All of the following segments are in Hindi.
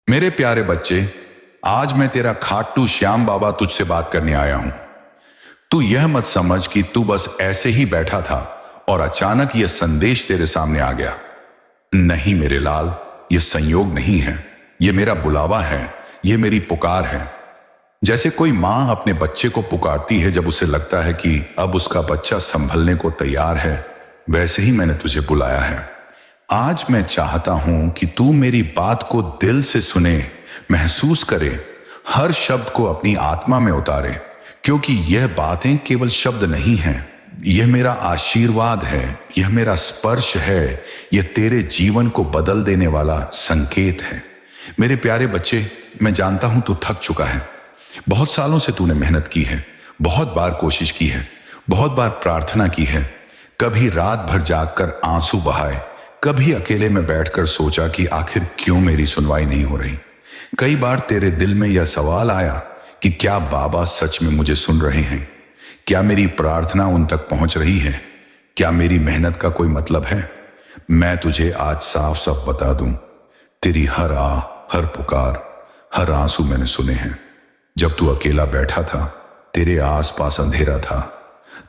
मेरे प्यारे बच्चे, आज मैं तेरा खाटू श्याम बाबा तुझसे बात करने आया हूं। तू यह मत समझ कि तू बस ऐसे ही बैठा था और अचानक यह संदेश तेरे सामने आ गया। नहीं मेरे लाल, यह संयोग नहीं है, यह मेरा बुलावा है, यह मेरी पुकार है। जैसे कोई मां अपने बच्चे को पुकारती है जब उसे लगता है कि अब उसका बच्चा संभलने को तैयार है, वैसे ही मैंने तुझे बुलाया है। आज मैं चाहता हूं कि तू मेरी बात को दिल से सुने, महसूस करे, हर शब्द को अपनी आत्मा में उतारे, क्योंकि यह बातें केवल शब्द नहीं हैं, यह मेरा आशीर्वाद है, यह मेरा स्पर्श है, यह तेरे जीवन को बदल देने वाला संकेत है। मेरे प्यारे बच्चे, मैं जानता हूं तू थक चुका है। बहुत सालों से तूने मेहनत की है, बहुत बार कोशिश की है, बहुत बार प्रार्थना की है, कभी रात भर जागकर आंसू बहाए, कभी अकेले में बैठकर सोचा कि आखिर क्यों मेरी सुनवाई नहीं हो रही। कई बार तेरे दिल में यह सवाल आया कि क्या बाबा सच में मुझे सुन रहे हैं? क्या मेरी प्रार्थना उन तक पहुंच रही है? क्या मेरी मेहनत का कोई मतलब है? मैं तुझे आज साफ साफ बता दूं, तेरी हर आह, हर पुकार, हर आंसू मैंने सुने हैं। जब तू अकेला बैठा था, तेरे आसपास अंधेरा था,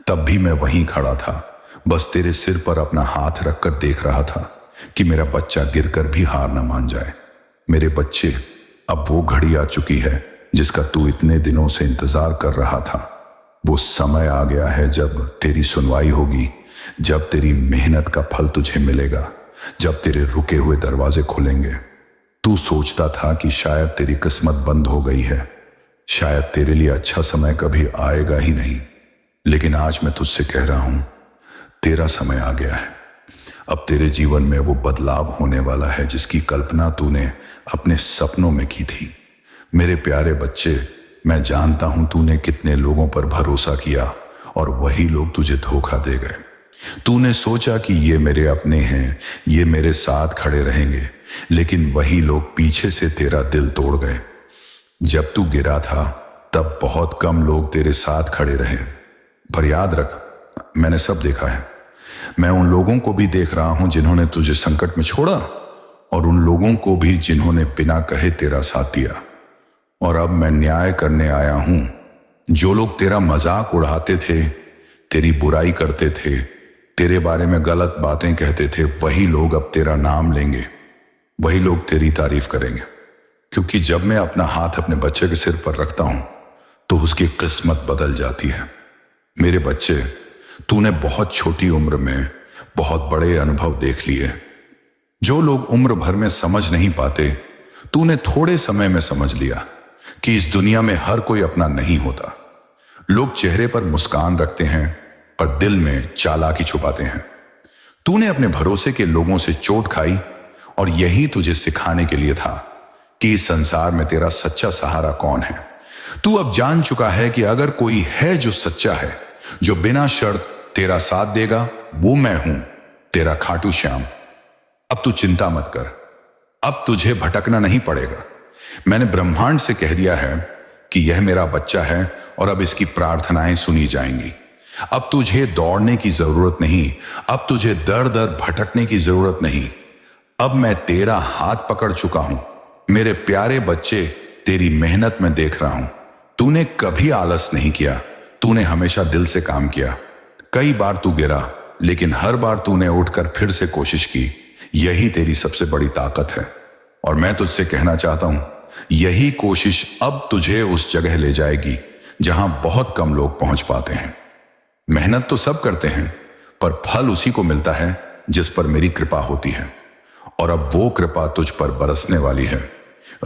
तब भी मैं वहीं खड़ा था, बस तेरे सिर पर अपना हाथ रखकर देख रहा था कि मेरा बच्चा गिरकर भी हार न मान जाए। मेरे बच्चे, अब वो घड़ी आ चुकी है जिसका तू इतने दिनों से इंतजार कर रहा था। वो समय आ गया है जब तेरी सुनवाई होगी, जब तेरी मेहनत का फल तुझे मिलेगा, जब तेरे रुके हुए दरवाजे खुलेंगे। तू सोचता था कि शायद तेरी किस्मत बंद हो गई है, शायद तेरे लिए अच्छा समय कभी आएगा ही नहीं, लेकिन आज मैं तुझसे कह रहा हूं, तेरा समय आ गया है। अब तेरे जीवन में वो बदलाव होने वाला है जिसकी कल्पना तूने अपने सपनों में की थी। मेरे प्यारे बच्चे, मैं जानता हूं तूने कितने लोगों पर भरोसा किया और वही लोग तुझे धोखा दे गए। तूने सोचा कि ये मेरे अपने हैं, ये मेरे साथ खड़े रहेंगे, लेकिन वही लोग पीछे से तेरा दिल तोड़ गए। जब तू गिरा था तब बहुत कम लोग तेरे साथ खड़े रहे, पर याद रख, मैंने सब देखा है। मैं उन लोगों को भी देख रहा हूं जिन्होंने तुझे संकट में छोड़ा, और उन लोगों को भी जिन्होंने बिना कहे तेरा साथ दिया। और अब मैं न्याय करने आया हूं। जो लोग तेरा मजाक उड़ाते थे, तेरी बुराई करते थे, तेरे बारे में गलत बातें कहते थे, वही लोग अब तेरा नाम लेंगे, वही लोग तेरी तारीफ करेंगे। क्योंकि जब मैं अपना हाथ अपने बच्चे के सिर पर रखता हूं तो उसकी किस्मत बदल जाती है। मेरे बच्चे, तूने बहुत छोटी उम्र में बहुत बड़े अनुभव देख लिए। जो लोग उम्र भर में समझ नहीं पाते, तूने थोड़े समय में समझ लिया कि इस दुनिया में हर कोई अपना नहीं होता। लोग चेहरे पर मुस्कान रखते हैं पर दिल में चालाकी छुपाते हैं। तूने अपने भरोसे के लोगों से चोट खाई और यही तुझे सिखाने के लिए था कि इस संसार में तेरा सच्चा सहारा कौन है। तू अब जान चुका है कि अगर कोई है जो सच्चा है, जो बिना शर्त तेरा साथ देगा, वो मैं हूं, तेरा खाटू श्याम। अब तू चिंता मत कर, अब तुझे भटकना नहीं पड़ेगा। मैंने ब्रह्मांड से कह दिया है कि यह मेरा बच्चा है और अब इसकी प्रार्थनाएं सुनी जाएंगी। अब तुझे दौड़ने की जरूरत नहीं, अब तुझे दर दर भटकने की जरूरत नहीं। अब मैं तेरा हाथ पकड़ चुका हूं। मेरे प्यारे बच्चे, तेरी मेहनत में देख रहा हूं। तूने कभी आलस नहीं किया, तूने हमेशा दिल से काम किया। कई बार तू गिरा, लेकिन हर बार तूने उठकर फिर से कोशिश की। यही तेरी सबसे बड़ी ताकत है। और मैं तुझसे कहना चाहता हूं, यही कोशिश अब तुझे उस जगह ले जाएगी जहां बहुत कम लोग पहुंच पाते हैं। मेहनत तो सब करते हैं, पर फल उसी को मिलता है जिस पर मेरी कृपा होती है। और अब वो कृपा तुझ पर बरसने वाली है।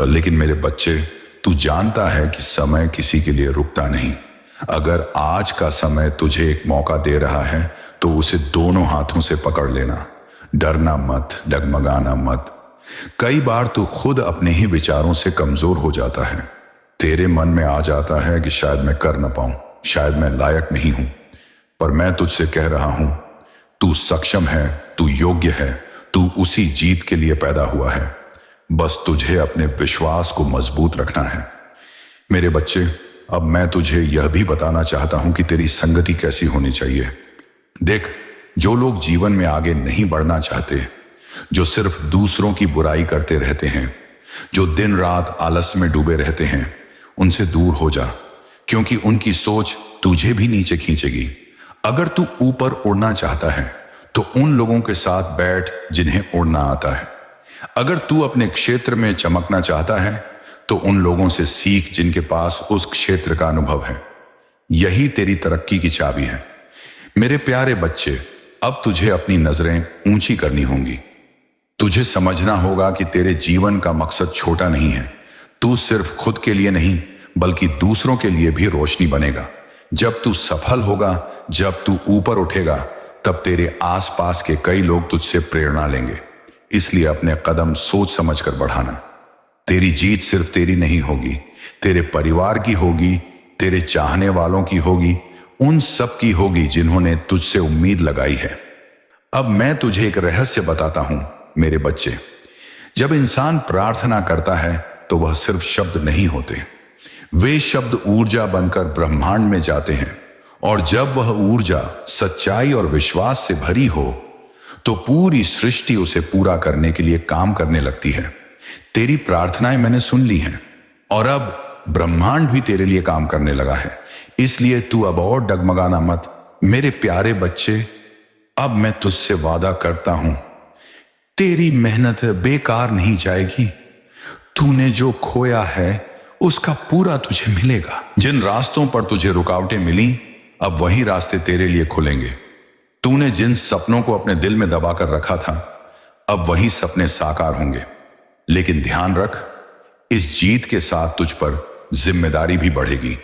लेकिन मेरे बच्चे, तू जानता है कि समय किसी के लिए रुकता नहीं। अगर आज का समय तुझे एक मौका दे रहा है तो उसे दोनों हाथों से पकड़ लेना। डरना मत, डगमगाना मत। कई बार तू खुद अपने ही विचारों से कमजोर हो जाता है। तेरे मन में आ जाता है कि शायद मैं कर न पाऊं, शायद मैं लायक नहीं हूं। पर मैं तुझसे कह रहा हूं, तू सक्षम है, तू योग्य है, तू उसी जीत के लिए पैदा हुआ है। बस तुझे अपने विश्वास को मजबूत रखना है। मेरे बच्चे, अब मैं तुझे यह भी बताना चाहता हूं कि तेरी संगति कैसी होनी चाहिए। देख, जो लोग जीवन में आगे नहीं बढ़ना चाहते, जो सिर्फ दूसरों की बुराई करते रहते हैं, जो दिन रात आलस में डूबे रहते हैं उनसे दूर हो जा, क्योंकि उनकी सोच तुझे भी नीचे खींचेगी। अगर तू ऊपर उड़ना चाहता है तो उन लोगों के साथ बैठ जिन्हें उड़ना आता है। अगर तू अपने क्षेत्र में चमकना चाहता है तो उन लोगों से सीख जिनके पास उस क्षेत्र का अनुभव है। यही तेरी तरक्की की चाबी है। मेरे प्यारे बच्चे, अब तुझे अपनी नजरें ऊंची करनी होंगी। तुझे समझना होगा कि तेरे जीवन का मकसद छोटा नहीं है। तू सिर्फ खुद के लिए नहीं बल्कि दूसरों के लिए भी रोशनी बनेगा। जब तू सफल होगा, जब तू ऊपर उठेगा, तब तेरे आसपास के कई लोग तुझसे प्रेरणा लेंगे। इसलिए अपने कदम सोच समझकर बढ़ाना। तेरी जीत सिर्फ तेरी नहीं होगी, तेरे परिवार की होगी, तेरे चाहने वालों की होगी, उन सब की होगी जिन्होंने तुझसे उम्मीद लगाई है। अब मैं तुझे एक रहस्य बताता हूं मेरे बच्चे। जब इंसान प्रार्थना करता है तो वह सिर्फ शब्द नहीं होते, वे शब्द ऊर्जा बनकर ब्रह्मांड में जाते हैं। और जब वह ऊर्जा सच्चाई और विश्वास से भरी हो तो पूरी सृष्टि उसे पूरा करने के लिए काम करने लगती है। तेरी प्रार्थनाएं मैंने सुन ली हैं और अब ब्रह्मांड भी तेरे लिए काम करने लगा है। इसलिए तू अब और डगमगाना मत मेरे प्यारे बच्चे। अब मैं तुझसे वादा करता हूं, तेरी मेहनत बेकार नहीं जाएगी। तूने जो खोया है उसका पूरा तुझे मिलेगा। जिन रास्तों पर तुझे रुकावटें मिली, अब वही रास्ते तेरे लिए खुलेंगे। तूने जिन सपनों को अपने दिल में दबाकर रखा था, अब वही सपने साकार होंगे। लेकिन ध्यान रख, इस जीत के साथ तुझ पर जिम्मेदारी भी बढ़ेगी।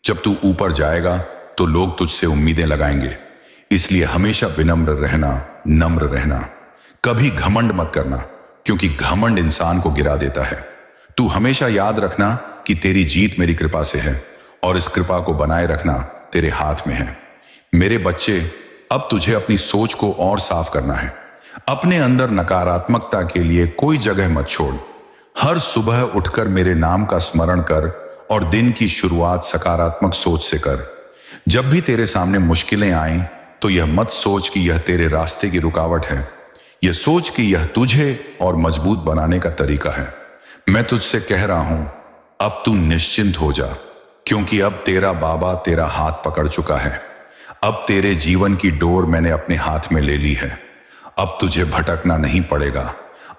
जब तू ऊपर जाएगा तो लोग तुझसे उम्मीदें लगाएंगे। इसलिए हमेशा विनम्र रहना, नम्र रहना। कभी घमंड मत करना, क्योंकि घमंड इंसान को गिरा देता है। तू हमेशा याद रखना कि तेरी जीत मेरी कृपा से है और इस कृपा को बनाए रखना तेरे हाथ में है। मेरे बच्चे, अब तुझे अपनी सोच को और साफ करना है। अपने अंदर नकारात्मकता के लिए कोई जगह मत छोड़। हर सुबह उठकर मेरे नाम का स्मरण कर और दिन की शुरुआत सकारात्मक सोच से कर। जब भी तेरे सामने मुश्किलें आएं तो यह मत सोच कि यह तेरे रास्ते की रुकावट है। यह सोच कि यह तुझे और मजबूत बनाने का तरीका है। मैं तुझसे कह रहा हूं, अब तू निश्चिंत हो जा, क्योंकि अब तेरा बाबा तेरा हाथ पकड़ चुका है। अब तेरे जीवन की डोर मैंने अपने हाथ में ले ली है। अब तुझे भटकना नहीं पड़ेगा।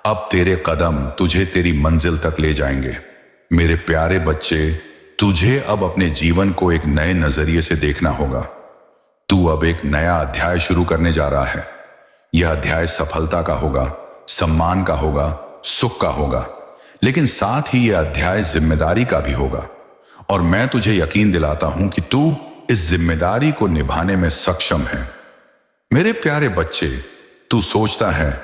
अब तेरे कदम तुझे तेरी मंजिल तक ले जाएंगे। मेरे प्यारे बच्चे, तुझे अब अपने जीवन को एक नए नजरिए से देखना होगा। तू अब एक नया अध्याय शुरू करने जा रहा है। यह अध्याय सफलता का होगा, सम्मान का होगा, सुख का होगा, लेकिन साथ ही यह अध्याय जिम्मेदारी का भी होगा। और मैं तुझे यकीन दिलाता हूं कि तू इस जिम्मेदारी को निभाने में सक्षम है। मेरे प्यारे बच्चे, तू सोचता है,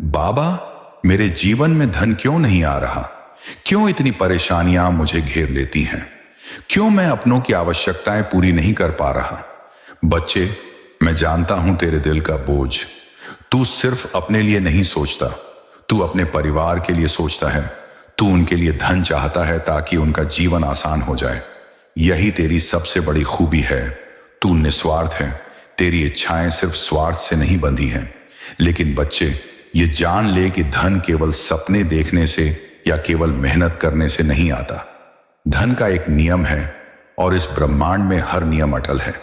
बाबा मेरे जीवन में धन क्यों नहीं आ रहा? क्यों इतनी परेशानियां मुझे घेर लेती हैं? क्यों मैं अपनों की आवश्यकताएं पूरी नहीं कर पा रहा? बच्चे, मैं जानता हूं तेरे दिल का बोझ। तू सिर्फ अपने लिए नहीं सोचता, तू अपने परिवार के लिए सोचता है। तू उनके लिए धन चाहता है ताकि उनका जीवन आसान हो जाए। यही तेरी सबसे बड़ी खूबी है। तू निस्वार्थ है। तेरी इच्छाएं सिर्फ स्वार्थ से नहीं बंधी हैं। लेकिन बच्चे, ये जान ले कि धन केवल सपने देखने से या केवल मेहनत करने से नहीं आता। धन का एक नियम है और इस ब्रह्मांड में हर नियम अटल है।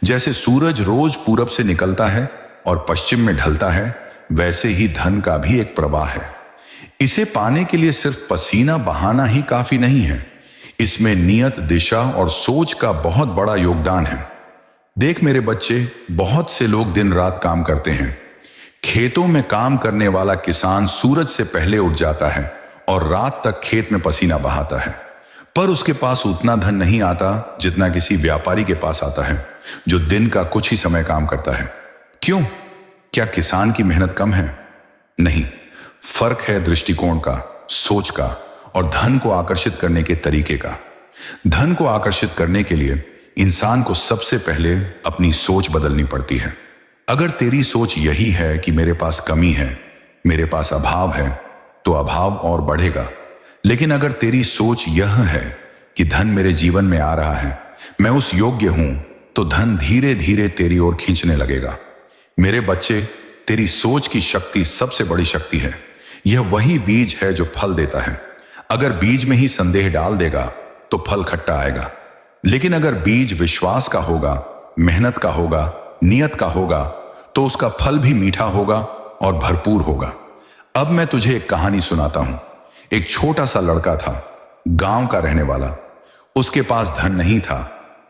जैसे सूरज रोज पूरब से निकलता है और पश्चिम में ढलता है, वैसे ही धन का भी एक प्रवाह है। इसे पाने के लिए सिर्फ पसीना बहाना ही काफी नहीं है। इसमें नियत, दिशा और सोच का बहुत बड़ा योगदान है। देख मेरे बच्चे, बहुत से लोग दिन रात काम करते हैं। खेतों में काम करने वाला किसान सूरज से पहले उठ जाता है और रात तक खेत में पसीना बहाता है, पर उसके पास उतना धन नहीं आता जितना किसी व्यापारी के पास आता है जो दिन का कुछ ही समय काम करता है। क्यों? क्या किसान की मेहनत कम है? नहीं, फर्क है दृष्टिकोण का, सोच का और धन को आकर्षित करने के तरीके का। धन को आकर्षित करने के लिए इंसान को सबसे पहले अपनी सोच बदलनी पड़ती है। अगर तेरी सोच यही है कि मेरे पास कमी है, मेरे पास अभाव है, तो अभाव और बढ़ेगा। लेकिन अगर तेरी सोच यह है कि धन मेरे जीवन में आ रहा है, मैं उस योग्य हूं, तो धन धीरे धीरे तेरी ओर खींचने लगेगा। मेरे बच्चे, तेरी सोच की शक्ति सबसे बड़ी शक्ति है। यह वही बीज है जो फल देता है। अगर बीज में ही संदेह डाल देगा तो फल खट्टा आएगा, लेकिन अगर बीज विश्वास का होगा, मेहनत का होगा, नियत का होगा, तो उसका फल भी मीठा होगा और भरपूर होगा। अब मैं तुझे एक कहानी सुनाता हूं। एक छोटा सा लड़का था, गांव का रहने वाला। उसके पास धन नहीं था,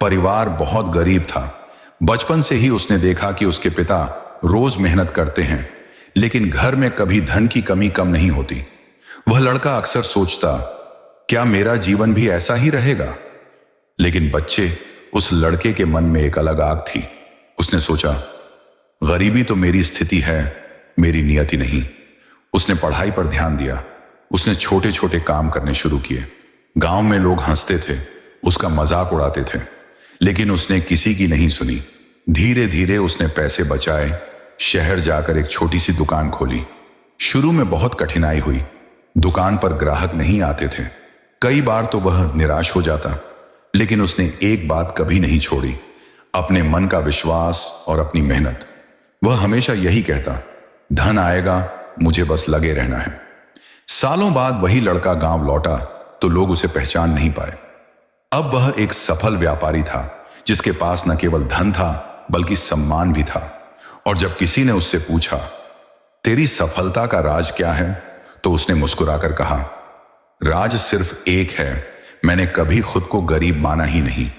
परिवार बहुत गरीब था। बचपन से ही उसने देखा कि उसके पिता रोज मेहनत करते हैं, लेकिन घर में कभी धन की कमी कम नहीं होती। वह लड़का अक्सर सोचता, क्या मेरा जीवन भी ऐसा ही रहेगा? लेकिन बच्चे, उस लड़के के मन में एक अलग आग थी। उसने सोचा, गरीबी तो मेरी स्थिति है, मेरी नियति नहीं। उसने पढ़ाई पर ध्यान दिया। उसने छोटे छोटे काम करने शुरू किए। गांव में लोग हंसते थे, उसका मजाक उड़ाते थे, लेकिन उसने किसी की नहीं सुनी। धीरे धीरे उसने पैसे बचाए, शहर जाकर एक छोटी सी दुकान खोली। शुरू में बहुत कठिनाई हुई। दुकान पर ग्राहक नहीं आते थे। कई बार तो वह निराश हो जाता, लेकिन उसने एक बात कभी नहीं छोड़ी, अपने मन का विश्वास और अपनी मेहनत। वह हमेशा यही कहता, धन आएगा, मुझे बस लगे रहना है। सालों बाद वही लड़का गांव लौटा तो लोग उसे पहचान नहीं पाए। अब वह एक सफल व्यापारी था, जिसके पास न केवल धन था बल्कि सम्मान भी था। और जब किसी ने उससे पूछा, तेरी सफलता का राज क्या है, तो उसने मुस्कुराकर कहा, राज सिर्फ एक है, मैंने कभी खुद को गरीब माना ही नहीं।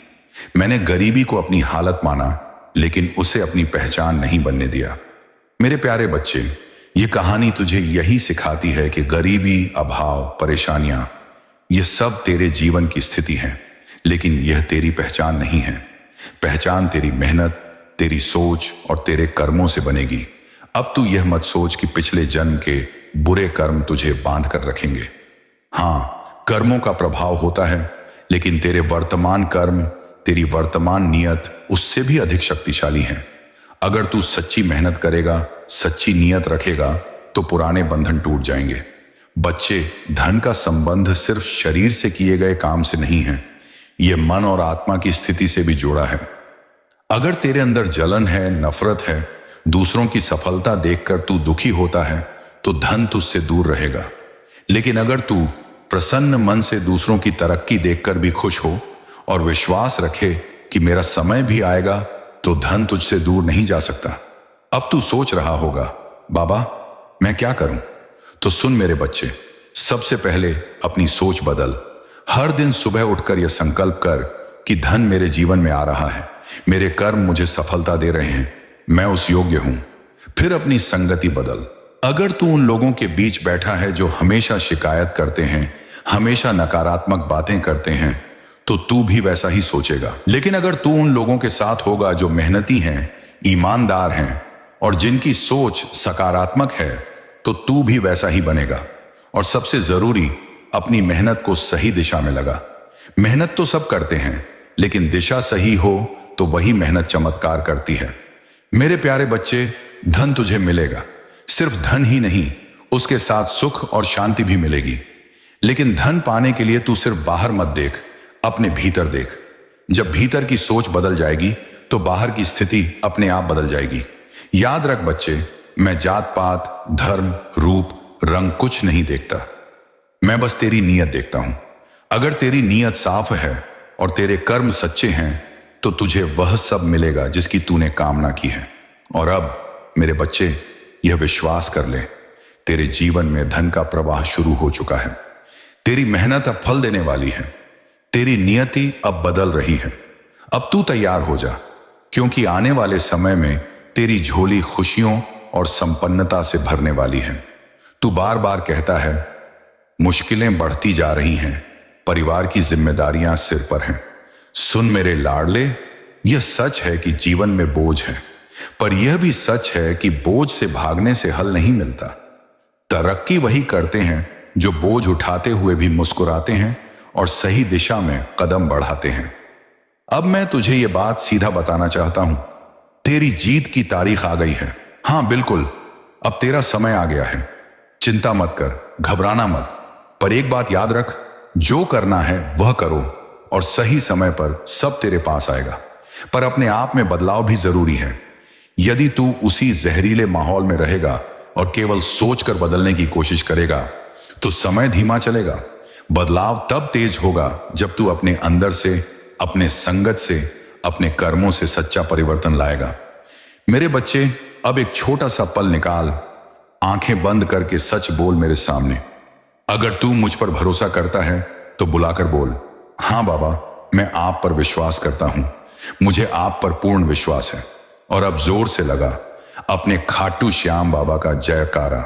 मैंने गरीबी को अपनी हालत माना, लेकिन उसे अपनी पहचान नहीं बनने दिया। मेरे प्यारे बच्चे, ये कहानी तुझे यही सिखाती है कि गरीबी, अभाव, परेशानियां, ये सब तेरे जीवन की स्थिति है, लेकिन यह तेरी पहचान नहीं है। पहचान तेरी मेहनत, तेरी सोच और तेरे कर्मों से बनेगी। अब तू यह मत सोच कि पिछले जन्म के बुरे कर्म तुझे बांध कर रखेंगे। हां, कर्मों का प्रभाव होता है, लेकिन तेरे वर्तमान कर्म, तेरी वर्तमान नियत उससे भी अधिक शक्तिशाली है। अगर तू सच्ची मेहनत करेगा, सच्ची नियत रखेगा, तो पुराने बंधन टूट जाएंगे। बच्चे, धन का संबंध सिर्फ शरीर से किए गए काम से नहीं है, यह मन और आत्मा की स्थिति से भी जुड़ा है। अगर तेरे अंदर जलन है, नफरत है, दूसरों की सफलता देखकर तू दुखी होता है, तो धन तुझसे दूर रहेगा। लेकिन अगर तू प्रसन्न मन से दूसरों की तरक्की देखकर भी खुश हो और विश्वास रखे कि मेरा समय भी आएगा, तो धन तुझसे दूर नहीं जा सकता। अब तू सोच रहा होगा, बाबा मैं क्या करूं? तो सुन मेरे बच्चे, सबसे पहले अपनी सोच बदल। हर दिन सुबह उठकर यह संकल्प कर कि धन मेरे जीवन में आ रहा है, मेरे कर्म मुझे सफलता दे रहे हैं, मैं उस योग्य हूं। फिर अपनी संगति बदल। अगर तू उन लोगों के बीच बैठा है जो हमेशा शिकायत करते हैं, हमेशा नकारात्मक बातें करते हैं, तो तू भी वैसा ही सोचेगा। लेकिन अगर तू उन लोगों के साथ होगा जो मेहनती हैं, ईमानदार हैं और जिनकी सोच सकारात्मक है, तो तू भी वैसा ही बनेगा। और सबसे जरूरी, अपनी मेहनत को सही दिशा में लगा। मेहनत तो सब करते हैं, लेकिन दिशा सही हो तो वही मेहनत चमत्कार करती है। मेरे प्यारे बच्चे, धन तुझे मिलेगा। सिर्फ धन ही नहीं, उसके साथ सुख और शांति भी मिलेगी। लेकिन धन पाने के लिए तू सिर्फ बाहर मत देख, अपने भीतर देख। जब भीतर की सोच बदल जाएगी, तो बाहर की स्थिति अपने आप बदल जाएगी। याद रख बच्चे, मैं जात पात, धर्म, रूप, रंग कुछ नहीं देखता। मैं बस तेरी नियत देखता हूं। अगर तेरी नियत साफ है और तेरे कर्म सच्चे हैं, तो तुझे वह सब मिलेगा जिसकी तूने कामना की है। और अब मेरे बच्चे, यह विश्वास कर ले, तेरे जीवन में धन का प्रवाह शुरू हो चुका है। तेरी मेहनत अब फल देने वाली है। तेरी नियति अब बदल रही है। अब तू तैयार हो जा, क्योंकि आने वाले समय में तेरी झोली खुशियों और संपन्नता से भरने वाली है। तू बार बार कहता है, मुश्किलें बढ़ती जा रही हैं, परिवार की जिम्मेदारियां सिर पर हैं। सुन मेरे लाडले, यह सच है कि जीवन में बोझ है, पर यह भी सच है कि बोझ से भागने से हल नहीं मिलता। तरक्की वही करते हैं जो बोझ उठाते हुए भी मुस्कुराते हैं और सही दिशा में कदम बढ़ाते हैं। अब मैं तुझे यह बात सीधा बताना चाहता हूं, तेरी जीत की तारीख आ गई है। हां बिल्कुल, अब तेरा समय आ गया है। चिंता मत कर, घबराना मत, पर एक बात याद रख, जो करना है वह करो और सही समय पर सब तेरे पास आएगा। पर अपने आप में बदलाव भी जरूरी है। यदि तू उसी जहरीले माहौल में रहेगा और केवल सोचकर बदलने की कोशिश करेगा, तो समय धीमा चलेगा, बदलाव तब तेज होगा जब तू अपने अंदर से, अपने संगत से, अपने कर्मों से सच्चा परिवर्तन लाएगा। मेरे बच्चे, अब एक छोटा सा पल निकाल, आंखें बंद करके सच बोल मेरे सामने। अगर तू मुझ पर भरोसा करता है तो बुलाकर बोल, हाँ बाबा, मैं आप पर विश्वास करता हूं, मुझे आप पर पूर्ण विश्वास है। और अब जोर से लगा अपने खाटू श्याम बाबा का जयकारा।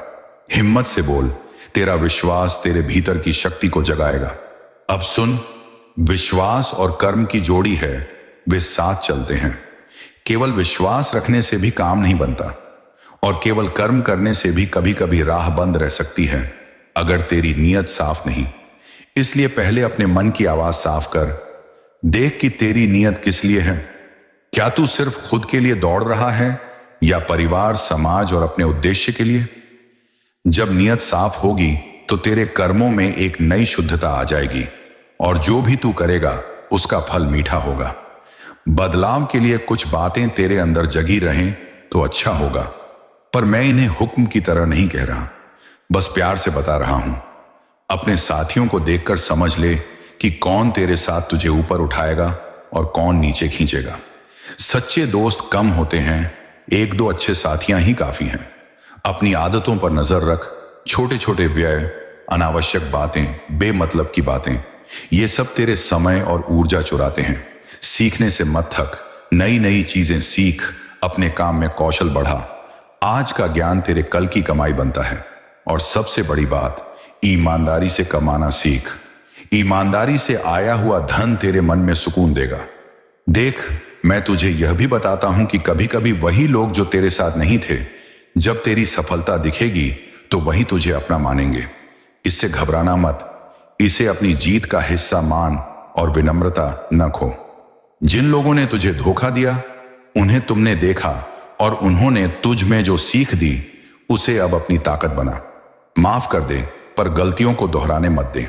हिम्मत से बोल, तेरा विश्वास तेरे भीतर की शक्ति को जगाएगा। अब सुन, विश्वास और कर्म की जोड़ी है, वे साथ चलते हैं। केवल विश्वास रखने से भी काम नहीं बनता, और केवल कर्म करने से भी कभी कभी राह बंद रह सकती है अगर तेरी नीयत साफ नहीं। इसलिए पहले अपने मन की आवाज साफ कर, देख कि तेरी नीयत किस लिए है। क्या तू सिर्फ खुद के लिए दौड़ रहा है या परिवार, समाज और अपने उद्देश्य के लिए? जब नीयत साफ होगी तो तेरे कर्मों में एक नई शुद्धता आ जाएगी, और जो भी तू करेगा उसका फल मीठा होगा। बदलाव के लिए कुछ बातें तेरे अंदर जगी रहें तो अच्छा होगा, पर मैं इन्हें हुक्म की तरह नहीं कह रहा, बस प्यार से बता रहा हूं। अपने साथियों को देखकर समझ ले कि कौन तेरे साथ तुझे ऊपर उठाएगा और कौन नीचे खींचेगा। सच्चे दोस्त कम होते हैं, एक दो अच्छे साथियां ही काफी हैं। अपनी आदतों पर नजर रख। छोटे छोटे व्यय, अनावश्यक बातें, बेमतलब की बातें, ये सब तेरे समय और ऊर्जा चुराते हैं। सीखने से मत थक, नई नई चीजें सीख, अपने काम में कौशल बढ़ा। आज का ज्ञान तेरे कल की कमाई बनता है। और सबसे बड़ी बात, ईमानदारी से कमाना सीख। ईमानदारी से आया हुआ धन तेरे मन में सुकून देगा। देख, मैं तुझे यह भी बताता हूं कि कभी कभी वही लोग जो तेरे साथ नहीं थे, जब तेरी सफलता दिखेगी तो वही तुझे अपना मानेंगे। इससे घबराना मत, इसे अपनी जीत का हिस्सा मान और विनम्रता न खो। जिन लोगों ने तुझे धोखा दिया, उन्हें तुमने देखा और उन्होंने तुझ में जो सीख दी उसे अब अपनी ताकत बना। माफ कर दे, पर गलतियों को दोहराने मत दे।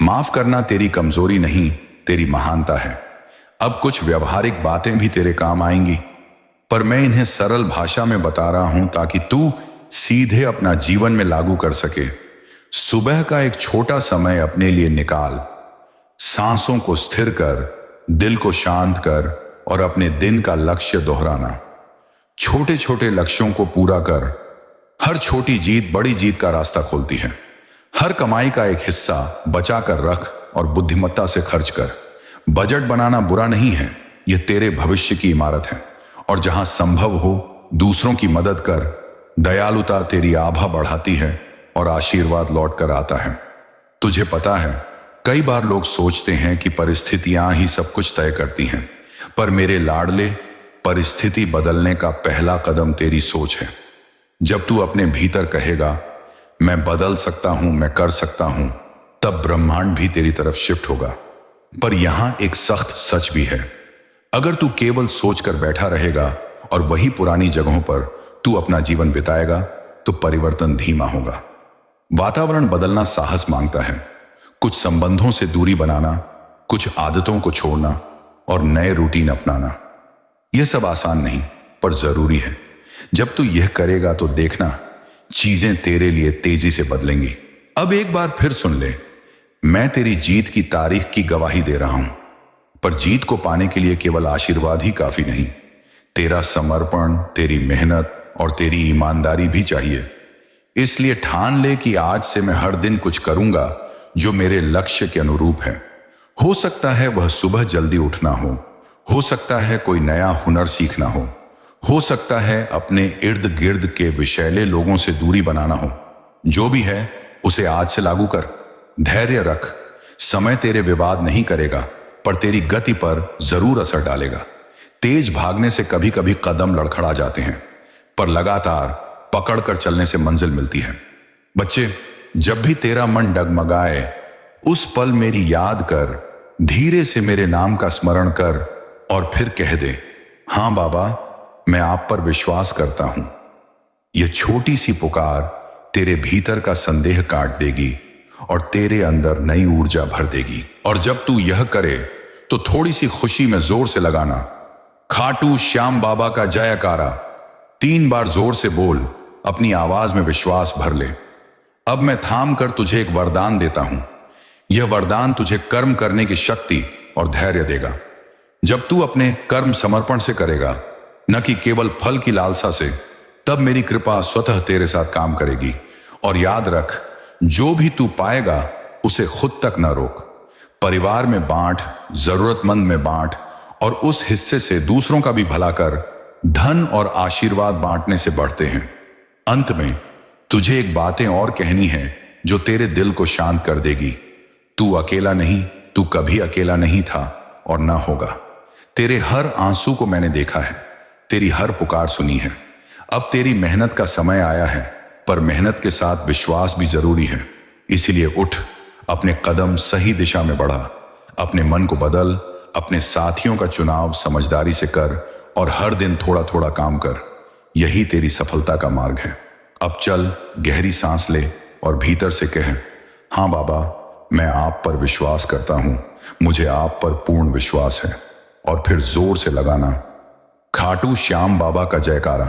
माफ करना तेरी कमजोरी नहीं, तेरी महानता है। अब कुछ व्यवहारिक बातें भी तेरे काम आएंगी, पर मैं इन्हें सरल भाषा में बता रहा हूं ताकि तू सीधे अपना जीवन में लागू कर सके। सुबह का एक छोटा समय अपने लिए निकाल। सांसों को स्थिर कर, दिल को शांत कर और अपने दिन का लक्ष्य दोहराना। छोटे छोटे लक्ष्यों को पूरा कर। हर छोटी जीत बड़ी जीत का रास्ता खोलती है। हर कमाई का एक हिस्सा बचा कर रख और बुद्धिमत्ता से खर्च कर। बजट बनाना बुरा नहीं है, यह तेरे भविष्य की इमारत है। और जहां संभव हो दूसरों की मदद कर। दयालुता तेरी आभा बढ़ाती है और आशीर्वाद लौट कर आता है। तुझे पता है, कई बार लोग सोचते हैं कि परिस्थितियां ही सब कुछ तय करती हैं, पर मेरे लाडले, परिस्थिति बदलने का पहला कदम तेरी सोच है। जब तू अपने भीतर कहेगा, मैं बदल सकता हूं, मैं कर सकता हूं, तब ब्रह्मांड भी तेरी तरफ शिफ्ट होगा। पर यहां एक सख्त सच भी है, अगर तू केवल सोचकर बैठा रहेगा और वही पुरानी जगहों पर तू अपना जीवन बिताएगा तो परिवर्तन धीमा होगा। वातावरण बदलना साहस मांगता है। कुछ संबंधों से दूरी बनाना, कुछ आदतों को छोड़ना और नए रूटीन अपनाना। यह सब आसान नहीं, पर जरूरी है। जब तू यह करेगा तो देखना, चीजें तेरे लिए तेजी से बदलेंगी। अब एक बार फिर सुन ले, मैं तेरी जीत की तारीख की गवाही दे रहा हूं, पर जीत को पाने के लिए केवल आशीर्वाद ही काफी नहीं, तेरा समर्पण, तेरी मेहनत और तेरी ईमानदारी भी चाहिए। इसलिए ठान ले कि आज से मैं हर दिन कुछ करूंगा जो मेरे लक्ष्य के अनुरूप है। हो सकता है वह सुबह जल्दी उठना हो सकता है कोई नया हुनर सीखना हो सकता है अपने इर्द गिर्द के विषैले लोगों से दूरी बनाना हो। जो भी है उसे आज से लागू कर। धैर्य रख, समय तेरे विवाद नहीं करेगा, पर तेरी गति पर जरूर असर डालेगा। तेज भागने से कभी कभी कदम लड़खड़ा जाते हैं, पर लगातार पकड़ कर चलने से मंजिल मिलती है। बच्चे, जब भी तेरा मन डगमगाए, उस पल मेरी याद कर, धीरे से मेरे नाम का स्मरण कर और फिर कह दे, हाँ बाबा, मैं आप पर विश्वास करता हूं। यह छोटी सी पुकार तेरे भीतर का संदेह काट देगी और तेरे अंदर नई ऊर्जा भर देगी। और जब तू यह करे तो थोड़ी सी खुशी में जोर से लगाना, खाटू श्याम बाबा का जयकारा। 3 बार जोर से बोल, अपनी आवाज में विश्वास भर ले। अब मैं थाम कर तुझे एक वरदान देता हूं यह वरदान तुझे कर्म करने की शक्ति और धैर्य देगा। जब तू अपने कर्म समर्पण से करेगा, न कि केवल फल की लालसा से, तब मेरी कृपा स्वतः तेरे साथ काम करेगी। और याद रख, जो भी तू पाएगा उसे खुद तक न रोक। परिवार में बांट, जरूरतमंद में बांट, और उस हिस्से से दूसरों का भी भला कर। धन और आशीर्वाद बांटने से बढ़ते हैं। अंत में तुझे एक बातें और कहनी है जो तेरे दिल को शांत कर देगी। तू अकेला नहीं, तू कभी अकेला नहीं था और ना होगा। तेरे हर आंसू को मैंने देखा है, तेरी हर पुकार सुनी है। अब तेरी मेहनत का समय आया है, पर मेहनत के साथ विश्वास भी जरूरी है। इसीलिए उठ, अपने कदम सही दिशा में बढ़ा। अपने मन को बदल, अपने साथियों का चुनाव समझदारी से कर और हर दिन थोड़ा थोड़ा काम कर। यही तेरी सफलता का मार्ग है। अब चल, गहरी सांस ले और भीतर से कह, हाँ बाबा, मैं आप पर विश्वास करता हूं, मुझे आप पर पूर्ण विश्वास है। और फिर जोर से लगाना खाटू श्याम बाबा का जयकारा।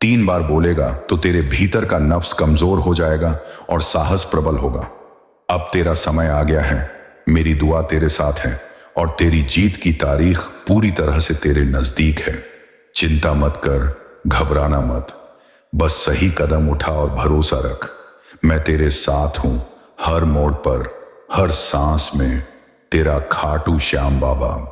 3 बार बोलेगा तो तेरे भीतर का नफ्स कमजोर हो जाएगा और साहस प्रबल होगा। अब तेरा समय आ गया है। मेरी दुआ तेरे साथ है और तेरी जीत की तारीख पूरी तरह से तेरे नजदीक है। चिंता मत कर, घबराना मत, बस सही कदम उठा और भरोसा रख। मैं तेरे साथ हूं, हर मोड़ पर, हर सांस में। तेरा खाटू श्याम बाबा।